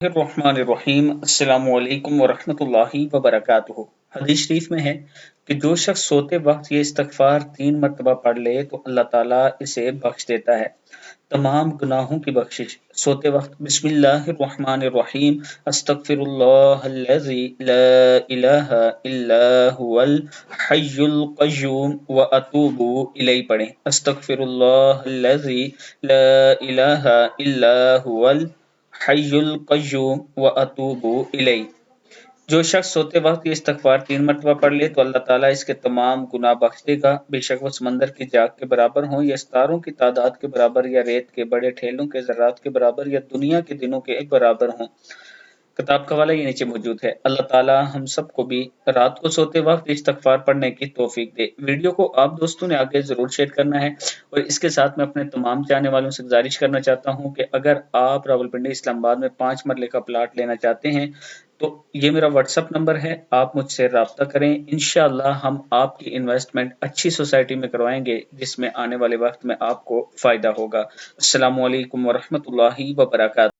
الرحمن الرحیم السلام علیکم ورحمۃ اللہ وبرکاتہ۔ حدیث شریف میں ہے کہ جو شخص سوتے وقت یہ استغفار 3 مرتبہ پڑھ لے تو اللہ تعالیٰ اسے بخش دیتا ہے، تمام گناہوں کی بخشش۔ سوتے وقت بسم اللہ الرحمن الرحیم، استغفر اللہ الذی لا الہ الا هو الحی القیوم واتوب الیہ پڑھیں۔ استغفر اللہ الذی لا الہ الا هو حی القیوم واتوب الیہ۔ جو شخص سوتے وقت یہ استغفار 3 مرتبہ پڑھ لے تو اللہ تعالیٰ اس کے تمام گناہ بخش دے گا، بے شک وہ سمندر کی جاگ کے برابر ہوں یا ستاروں کی تعداد کے برابر یا ریت کے بڑے ٹھیلوں کے ذرات کے برابر یا دنیا کے دنوں کے برابر ہوں۔ کتاب کا حوالہ یہ نیچے موجود ہے۔ اللہ تعالیٰ ہم سب کو بھی رات کو سوتے وقت استغفار پڑھنے کی توفیق دے۔ ویڈیو کو آپ دوستوں نے آگے ضرور شیئر کرنا ہے، اور اس کے ساتھ میں اپنے تمام چاہنے والوں سے گزارش کرنا چاہتا ہوں کہ اگر آپ راولپنڈی اسلام آباد میں 5 مرلے کا پلاٹ لینا چاہتے ہیں تو یہ میرا واٹس ایپ نمبر ہے، آپ مجھ سے رابطہ کریں۔ انشاءاللہ ہم آپ کی انویسٹمنٹ اچھی سوسائٹی میں کروائیں گے جس میں آنے والے وقت میں آپ کو فائدہ ہوگا۔ السلام علیکم ورحمۃ اللہ وبرکاتہ۔